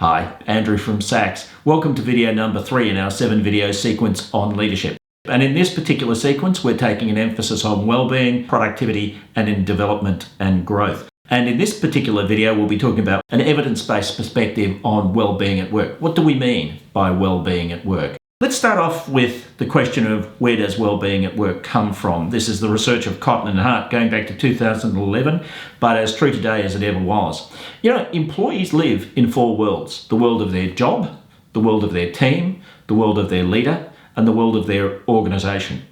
Hi, Andrew from SACS. Welcome to video number 3 in our 7-video sequence on leadership. And in this particular sequence, we're taking an emphasis on well-being, productivity, and in development and growth. And in this particular video, we'll be talking about an evidence-based perspective on well-being at work. What do we mean by well-being at work? Let's start off with the question of where does well-being at work come from? This is the research of Cotton and Hart going back to 2011, but as true today as it ever was. Employees live in 4 worlds: the world of their job, the world of their team, the world of their leader, and the world of their organisation.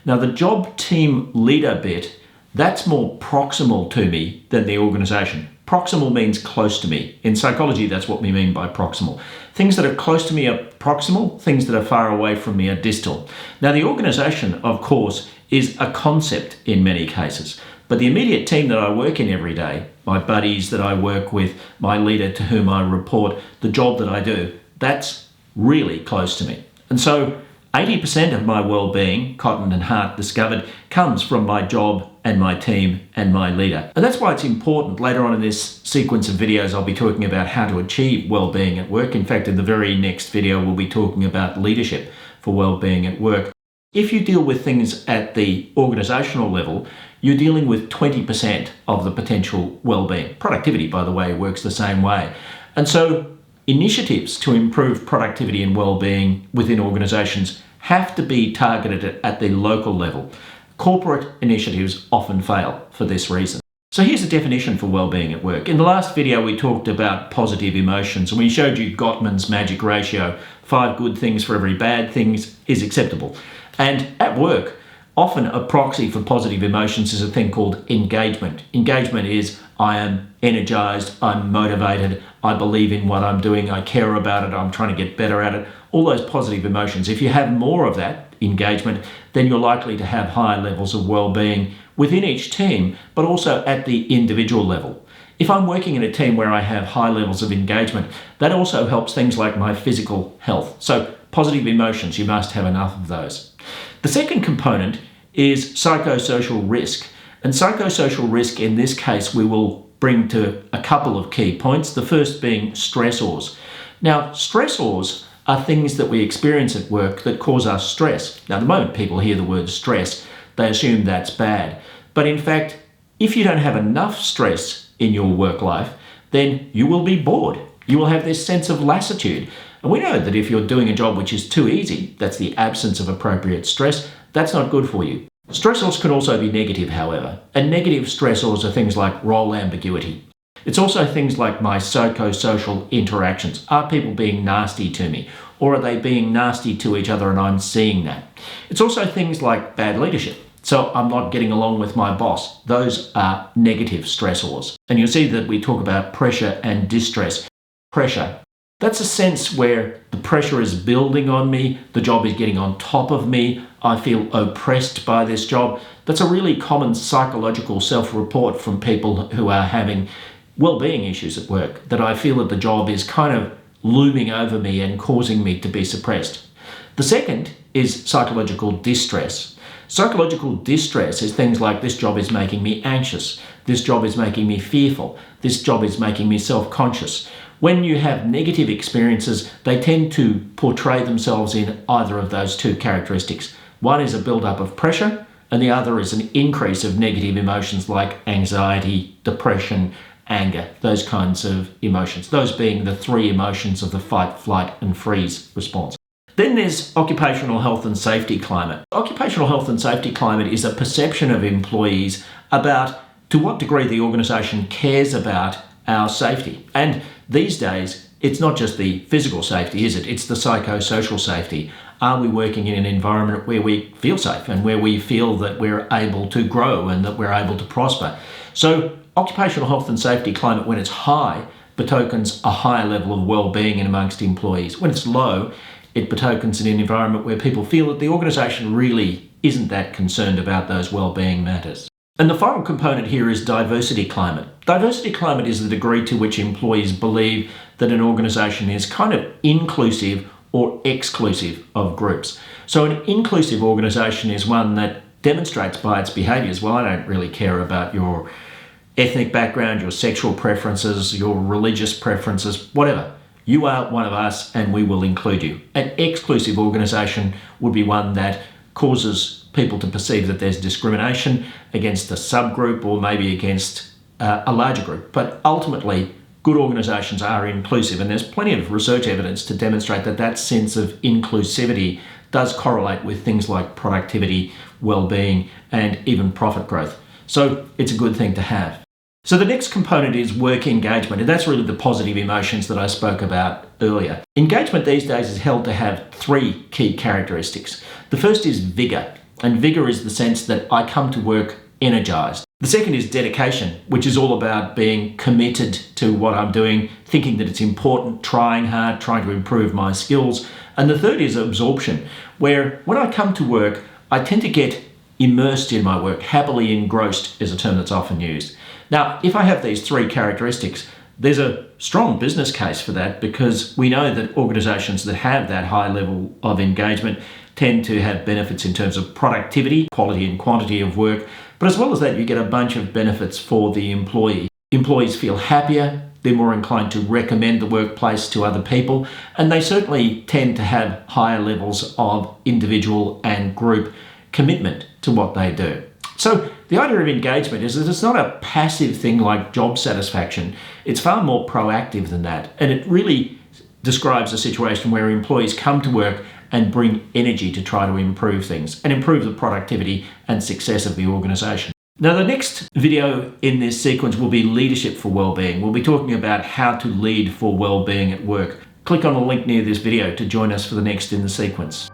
Now, the job, team, leader bit, that's more proximal to me than the organisation. Proximal means close to me. In psychology, that's what we mean by proximal. Things that are close to me are proximal, things that are far away from me are distal. Now, the organisation, of course, is a concept in many cases, but the immediate team that I work in every day, my buddies that I work with, my leader to whom I report, the job that I do, that's really close to me. And so 80% of my well-being, Cotton and Hart discovered, comes from my job and my team and my leader. And that's why it's important. Later on in this sequence of videos, I'll be talking about how to achieve well-being at work. In fact, in the very next video, we'll be talking about leadership for well-being at work. If you deal with things at the organisational level, you're dealing with 20% of the potential well-being. Productivity, by the way, works the same way. And so initiatives to improve productivity and well-being within organisations have to be targeted at the local level. Corporate initiatives often fail for this reason. So here's a definition for well-being at work. In the last video, we talked about positive emotions, and we showed you Gottman's magic ratio. 5 good things for every bad thing is acceptable. And at work, often a proxy for positive emotions is a thing called engagement. Engagement is I am energized, I'm motivated, I believe in what I'm doing, I care about it, I'm trying to get better at it. All those positive emotions. If you have more of that engagement, then you're likely to have higher levels of well-being within each team, but also at the individual level. If I'm working in a team where I have high levels of engagement, that also helps things like my physical health. So positive emotions, you must have enough of those. The second component is psychosocial risk. And psychosocial risk, in this case, we will bring to a couple of key points. The first being stressors. Now, stressors are things that we experience at work that cause us stress. Now, the moment people hear the word stress, they assume that's bad. But in fact, if you don't have enough stress in your work life, then you will be bored. You will have this sense of lassitude. And we know that if you're doing a job which is too easy, that's the absence of appropriate stress, that's not good for you. Stressors can also be negative, however. And negative stressors are things like role ambiguity. It's also things like my psychosocial interactions. Are people being nasty to me? Or are they being nasty to each other and I'm seeing that? It's also things like bad leadership. So I'm not getting along with my boss. Those are negative stressors. And you'll see that we talk about pressure and distress. Pressure. That's a sense where the pressure is building on me, the job is getting on top of me, I feel oppressed by this job. That's a really common psychological self-report from people who are having well-being issues at work, that I feel that the job is kind of looming over me and causing me to be suppressed. The second is psychological distress. Psychological distress is things like this job is making me anxious, this job is making me fearful, this job is making me self-conscious. When you have negative experiences, they tend to portray themselves in either of those 2 characteristics. One is a build-up of pressure, and the other is an increase of negative emotions like anxiety, depression, anger, those kinds of emotions. Those being the 3 emotions of the fight, flight, and freeze response. Then there's occupational health and safety climate. Occupational health and safety climate is a perception of employees about to what degree the organisation cares about our safety. And these days, it's not just the physical safety, is it? It's the psychosocial safety. Are we working in an environment where we feel safe and where we feel that we're able to grow and that we're able to prosper? So occupational health and safety climate, when it's high, betokens a higher level of well-being in amongst employees. When it's low, it betokens an environment where people feel that the organisation really isn't that concerned about those well-being matters. And the final component here is diversity climate. Diversity climate is the degree to which employees believe that an organisation is kind of inclusive or exclusive of groups. So an inclusive organisation is one that demonstrates by its behaviours, well, I don't really care about your ethnic background, your sexual preferences, your religious preferences, whatever. You are one of us and we will include you. An exclusive organisation would be one that causes people to perceive that there's discrimination against a subgroup or maybe against a larger group. But ultimately, good organisations are inclusive, and there's plenty of research evidence to demonstrate that that sense of inclusivity does correlate with things like productivity, well-being, and even profit growth. So it's a good thing to have. So the next component is work engagement, and that's really the positive emotions that I spoke about earlier. Engagement these days is held to have 3 key characteristics. The first is vigour, and vigour is the sense that I come to work energised. The second is dedication, which is all about being committed to what I'm doing, thinking that it's important, trying hard, trying to improve my skills. And the third is absorption, where when I come to work, I tend to get immersed in my work. Happily engrossed is a term that's often used. Now, if I have these 3 characteristics, there's a strong business case for that, because we know that organisations that have that high level of engagement tend to have benefits in terms of productivity, quality and quantity of work, but as well as that, you get a bunch of benefits for the employee. Employees feel happier, they're more inclined to recommend the workplace to other people, and they certainly tend to have higher levels of individual and group commitment to what they do. So the idea of engagement is that it's not a passive thing like job satisfaction. It's far more proactive than that. And it really describes a situation where employees come to work and bring energy to try to improve things and improve the productivity and success of the organisation. Now, the next video in this sequence will be leadership for wellbeing. We'll be talking about how to lead for wellbeing at work. Click on the link near this video to join us for the next in the sequence.